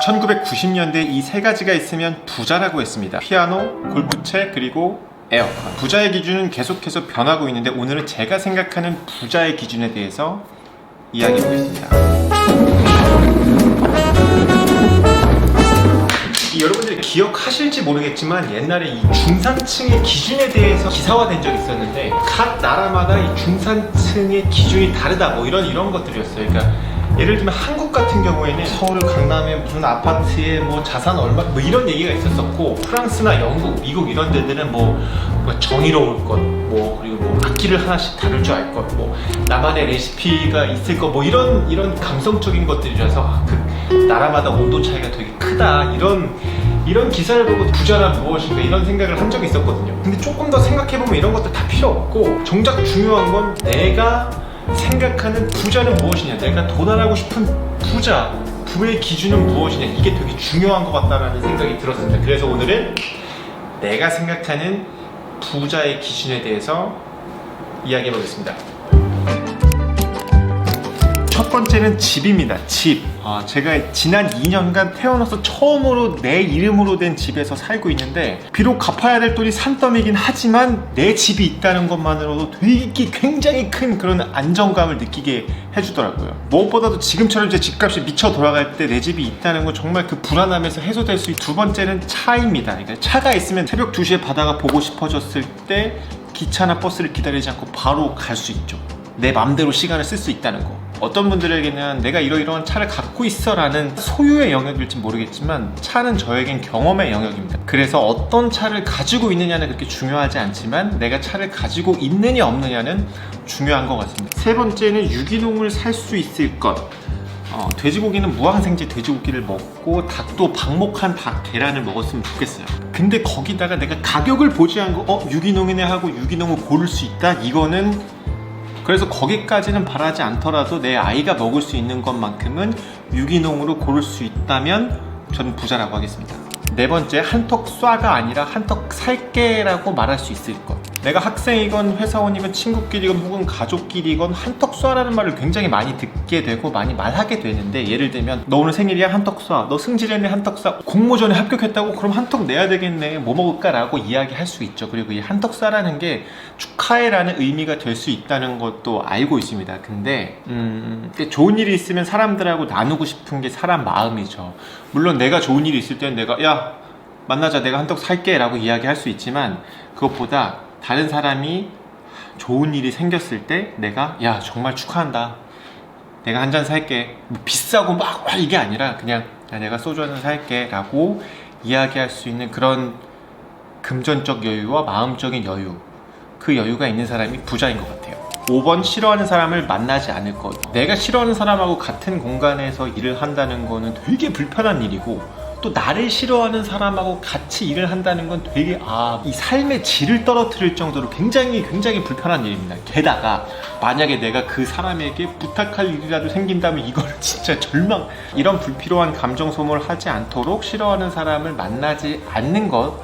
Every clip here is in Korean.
1990년대 이 세 가지가 있으면 부자라고 했습니다. 피아노, 골프채, 그리고 에어컨. 부자의 기준은 계속해서 변하고 있는데 오늘은 제가 생각하는 부자의 기준에 대해서 이야기해 보겠습니다. 여러분들이 기억하실지 모르겠지만 옛날에 이 중산층의 기준에 대해서 기사화된 적이 있었는데 각 나라마다 이 중산층의 기준이 다르다 뭐 이런 것들이었어요. 그러니까 예를 들면 한국 같은 경우에는 서울 강남에 무슨 아파트에 뭐 자산 얼마 뭐 이런 얘기가 있었었고, 프랑스나 영국, 미국 이런 데들은 뭐 정의로울 것, 뭐 그리고 뭐 악기를 하나씩 다룰 줄 알 것, 뭐 나만의 레시피가 있을 것, 뭐 이런 감성적인 것들이라서 그 나라마다 온도 차이가 되게 크다 이런 기사를 보고 부자란 무엇인가 이런 생각을 한 적이 있었거든요. 근데 조금 더 생각해보면 이런 것들 다 필요 없고, 정작 중요한 건 내가 생각하는 부자는 무엇이냐, 내가 도달하고 싶은 부의 기준은 무엇이냐, 이게 되게 중요한 것 같다라는 생각이 들었습니다. 그래서 오늘은 내가 생각하는 부자의 기준에 대해서 이야기해 보겠습니다. 첫 번째는 집입니다. 집. 제가 지난 2년간 태어나서 처음으로 내 이름으로 된 집에서 살고 있는데, 비록 갚아야 될 돈이 산더미긴 하지만 내 집이 있다는 것만으로도 되게 굉장히 큰 그런 안정감을 느끼게 해주더라고요. 무엇보다도 지금처럼 제 집값이 미쳐 돌아갈 때 내 집이 있다는 건 정말 그 불안함에서 해소될 수 있고, 두 번째는 차입니다. 그러니까 차가 있으면 새벽 2시에 바다가 보고 싶어졌을 때 기차나 버스를 기다리지 않고 바로 갈 수 있죠. 내 맘대로 시간을 쓸 수 있다는 거. 어떤 분들에게는 내가 이러이러한 차를 갖고 있어 라는 소유의 영역일지 모르겠지만 차는 저에겐 경험의 영역입니다. 그래서 어떤 차를 가지고 있느냐는 그렇게 중요하지 않지만 내가 차를 가지고 있느냐 없느냐는 중요한 것 같습니다. 세 번째는 유기농을 살 수 있을 것. 돼지고기는 무항생제 돼지고기를 먹고 닭도 방목한 닭 계란을 먹었으면 좋겠어요. 근데 거기다가 내가 가격을 보지 않고 유기농이네 하고 유기농을 고를 수 있다? 이거는, 그래서 거기까지는 바라지 않더라도 내 아이가 먹을 수 있는 것만큼은 유기농으로 고를 수 있다면 저는 부자라고 하겠습니다. 네 번째, 한턱 쏴가 아니라 한턱 살게라고 말할 수 있을 것. 내가 학생이건 회사원이건 친구끼리건 혹은 가족끼리건 한턱 쏴라는 말을 굉장히 많이 듣게 되고 많이 말하게 되는데, 예를 들면 너 오늘 생일이야? 한턱 쏴. 너 승진했네? 한턱 쏴. 공모전에 합격했다고? 그럼 한턱 내야 되겠네. 뭐 먹을까? 라고 이야기할 수 있죠. 그리고 이 한턱 쏴라는 게 축하해라는 의미가 될 수 있다는 것도 알고 있습니다. 근데 좋은 일이 있으면 사람들하고 나누고 싶은 게 사람 마음이죠. 물론 내가 좋은 일이 있을 때는 내가 야 만나자, 내가 한턱 살게 라고 이야기할 수 있지만, 그것보다 다른 사람이 좋은 일이 생겼을 때 내가 야 정말 축하한다, 내가 한 잔 살게, 뭐 비싸고 막 이게 아니라 그냥 야 내가 소주 한 잔 살게 라고 이야기할 수 있는 그런 금전적 여유와 마음적인 여유, 그 여유가 있는 사람이 부자인 것 같아요. 5번, 싫어하는 사람을 만나지 않을 것. 내가 싫어하는 사람하고 같은 공간에서 일을 한다는 거는 되게 불편한 일이고, 또 나를 싫어하는 사람하고 같이 일을 한다는 건 되게 이 삶의 질을 떨어뜨릴 정도로 굉장히 불편한 일입니다. 게다가 만약에 내가 그 사람에게 부탁할 일이라도 생긴다면 이거는 진짜 절망. 이런 불필요한 감정 소모를 하지 않도록 싫어하는 사람을 만나지 않는 것,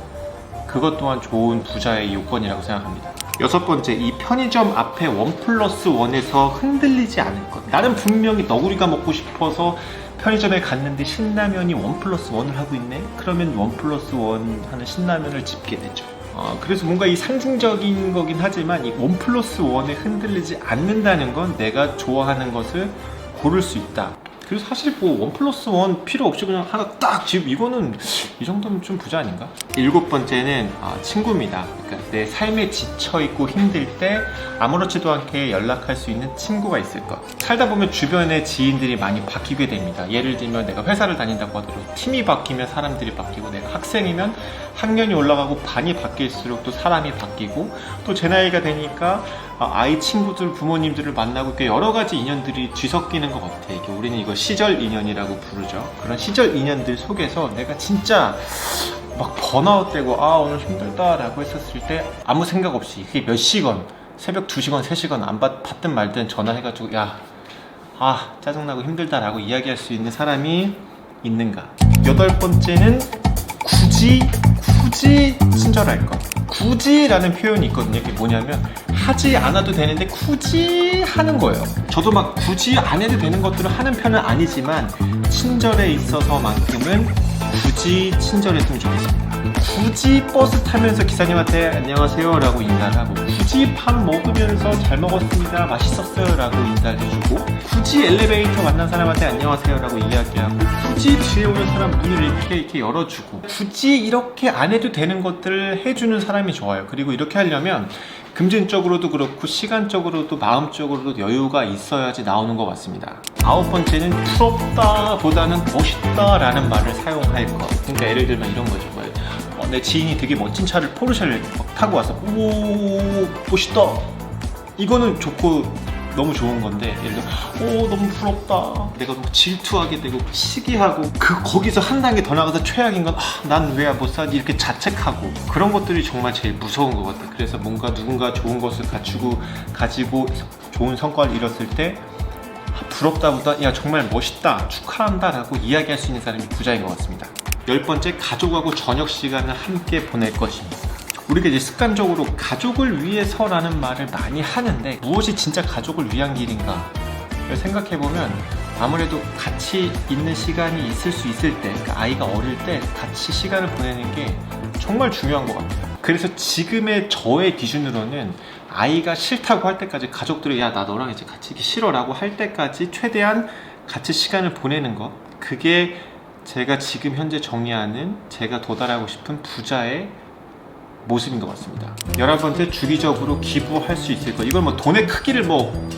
그것 또한 좋은 부자의 요건이라고 생각합니다. 여섯 번째, 이 편의점 앞에 1+1에서 흔들리지 않을 것. 나는 분명히 너구리가 먹고 싶어서 편의점에 갔는데 신라면이 1+1을 하고 있네? 그러면 1+1 하는 신라면을 집게 되죠. 그래서 뭔가 이 상징적인 거긴 하지만 이 1+1에 흔들리지 않는다는 건 내가 좋아하는 것을 고를 수 있다. 그래서 사실 뭐 1+1 필요 없이 그냥 하나 딱 집, 이거는 이 정도면 좀 부자 아닌가? 일곱 번째는 친구입니다. 그러니까 내 삶에 지쳐있고 힘들 때 아무렇지도 않게 연락할 수 있는 친구가 있을 것. 살다 보면 주변에 지인들이 많이 바뀌게 됩니다. 예를 들면 내가 회사를 다닌다고 하더라도 팀이 바뀌면 사람들이 바뀌고, 내가 학생이면 학년이 올라가고 반이 바뀔수록 또 사람이 바뀌고, 또 제 나이가 되니까 아이 친구들, 부모님들을 만나고 이렇게 여러 가지 인연들이 뒤섞이는 것 같아. 이게 우리는 이거 시절 인연이라고 부르죠. 그런 시절 인연들 속에서 내가 진짜 막 번아웃되고 오늘 힘들다 라고 했었을 때 아무 생각 없이 그게 몇 시간, 새벽 2시간, 3시간 안 받든 말든 전화해가지고 짜증나고 힘들다 라고 이야기할 수 있는 사람이 있는가. 여덟 번째는 굳이 친절할 것. 굳이라는 표현이 있거든요. 이게 뭐냐면 하지 않아도 되는데 굳이 하는 거예요. 저도 막 굳이 안 해도 되는 것들을 하는 편은 아니지만 친절에 있어서만큼은 굳이 친절했으면 좋겠습니다. 굳이 버스 타면서 기사님한테 안녕하세요 라고 인사를 하고, 굳이 밥 먹으면서 잘 먹었습니다 맛있었어요 라고 인사를 해주고, 굳이 엘리베이터 만난 사람한테 안녕하세요 라고 이야기하고, 굳이 뒤에 오는 사람 문을 이렇게 열어주고, 굳이 이렇게 안 해도 되는 것들을 해주는 사람이 좋아요. 그리고 이렇게 하려면 금전적으로도 그렇고 시간적으로도 마음적으로도 여유가 있어야지 나오는 것 같습니다. 9번째는 부럽다 보다는 멋있다 라는 말을 사용할 것. 그러니까 예를 들면 이런 거죠. 내 지인이 되게 멋진 차를 포르쉐를 타고 와서 오 멋있다, 이거는 좋고 너무 좋은 건데, 예를 들어 너무 부럽다, 내가 너무 질투하게 되고 시기하고, 거기서 한 단계 더 나가서 최악인 건 난 왜 못 사지 이렇게 자책하고, 그런 것들이 정말 제일 무서운 것 같아요. 그래서 뭔가 누군가 좋은 것을 가지고 좋은 성과를 이뤘을 때 부럽다보다 야 정말 멋있다 축하한다 라고 이야기할 수 있는 사람이 부자인 것 같습니다. 10번째, 가족하고 저녁 시간을 함께 보낼 것입니다. 우리가 이제 습관적으로 가족을 위해서라는 말을 많이 하는데, 무엇이 진짜 가족을 위한 길인가 생각해보면 아무래도 같이 있는 시간이 있을 수 있을 때, 그러니까 아이가 어릴 때 같이 시간을 보내는 게 정말 중요한 것 같아요. 그래서 지금의 저의 기준으로는 아이가 싫다고 할 때까지, 가족들이 야 나 너랑 이제 같이 있기 싫어 라고 할 때까지 최대한 같이 시간을 보내는 것, 그게 제가 지금 현재 정의하는, 제가 도달하고 싶은 부자의 모습인 것 같습니다. 11번째, 주기적으로 기부할 수 있을 것. 이건 뭐 돈의 크기를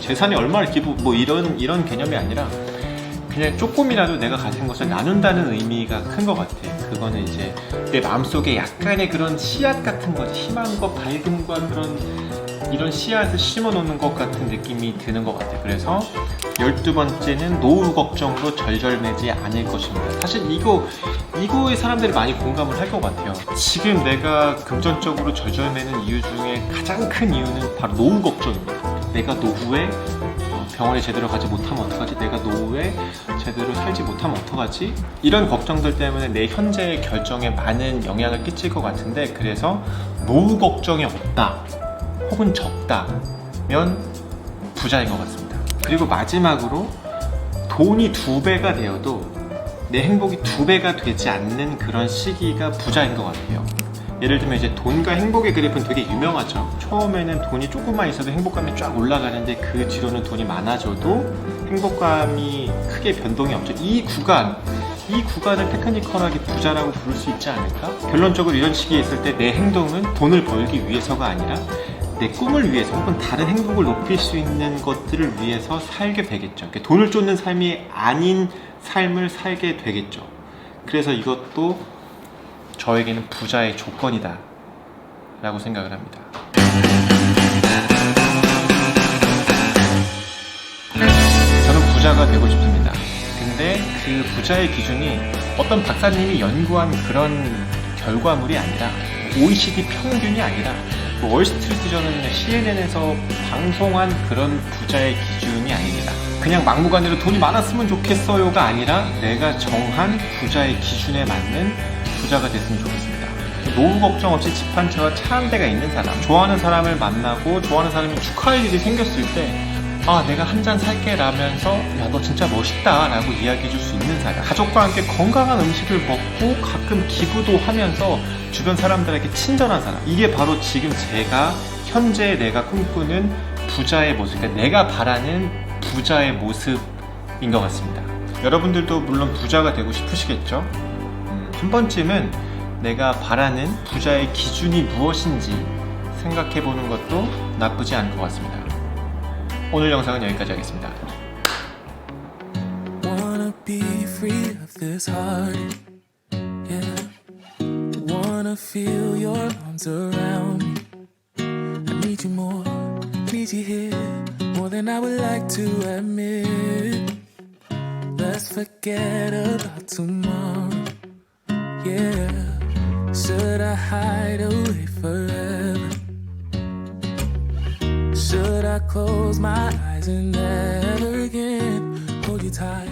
재산이 얼마를 기부 이런 개념이 아니라 그냥 조금이라도 내가 가진 것을 나눈다는 의미가 큰 것 같아요. 그거는 이제 내 마음속에 약간의 그런 씨앗 같은 거지, 희망과 밝음과 이런 씨앗을 심어 놓는 것 같은 느낌이 드는 것 같아요. 그래서 12번째는 노후 걱정으로 절절매지 않을 것입니다. 사실 이거에 사람들이 많이 공감을 할 것 같아요. 지금 내가 금전적으로 절절매는 이유 중에 가장 큰 이유는 바로 노후 걱정입니다. 내가 노후에 병원에 제대로 가지 못하면 어떡하지? 내가 노후에 제대로 살지 못하면 어떡하지? 이런 걱정들 때문에 내 현재의 결정에 많은 영향을 끼칠 것 같은데, 그래서 노후 걱정이 없다 혹은 적다면 부자인 것 같습니다. 그리고 마지막으로, 돈이 2배가 되어도 내 행복이 2배가 되지 않는 그런 시기가 부자인 것 같아요. 예를 들면 이제 돈과 행복의 그래프는 되게 유명하죠. 처음에는 돈이 조금만 있어도 행복감이 쫙 올라가는데, 그 뒤로는 돈이 많아져도 행복감이 크게 변동이 없죠. 이 구간을 테크니컬하게 부자라고 부를 수 있지 않을까? 결론적으로 이런 시기에 있을 때 내 행동은 돈을 벌기 위해서가 아니라 내 꿈을 위해서 혹은 다른 행복을 높일 수 있는 것들을 위해서 살게 되겠죠. 그러니까 돈을 쫓는 삶이 아닌 삶을 살게 되겠죠. 그래서 이것도 저에게는 부자의 조건이다 라고 생각을 합니다. 저는 부자가 되고 싶습니다. 근데 그 부자의 기준이 어떤 박사님이 연구한 그런 결과물이 아니라, OECD 평균이 아니라, 월스트리트저널이나 CNN에서 방송한 그런 부자의 기준이 아닙니다. 그냥 막무가내로 돈이 많았으면 좋겠어요가 아니라 내가 정한 부자의 기준에 맞는 부자가 됐으면 좋겠습니다. 노후 걱정 없이 집 한 채와 차 한 대가 있는 사람, 좋아하는 사람을 만나고 좋아하는 사람이 축하할 일이 생겼을 때 내가 한 잔 살게 라면서 야 너 진짜 멋있다 라고 이야기해 줄 수 있는 사람, 가족과 함께 건강한 음식을 먹고 가끔 기부도 하면서 주변 사람들에게 친절한 사람, 이게 바로 지금 현재 내가 꿈꾸는 부자의 모습, 그러니까 내가 바라는 부자의 모습인 것 같습니다. 여러분들도 물론 부자가 되고 싶으시겠죠? 한 번쯤은 내가 바라는 부자의 기준이 무엇인지 생각해 보는 것도 나쁘지 않을 것 같습니다. 오늘 영상은 여기까지 하겠습니다. Wanna be free of this heart, yeah. Wanna feel your arms around me. I need you more, need you here, more than I would like to admit. Let's forget about tomorrow, yeah. Should I hide away forever? Should I close my eyes and never again hold you tight?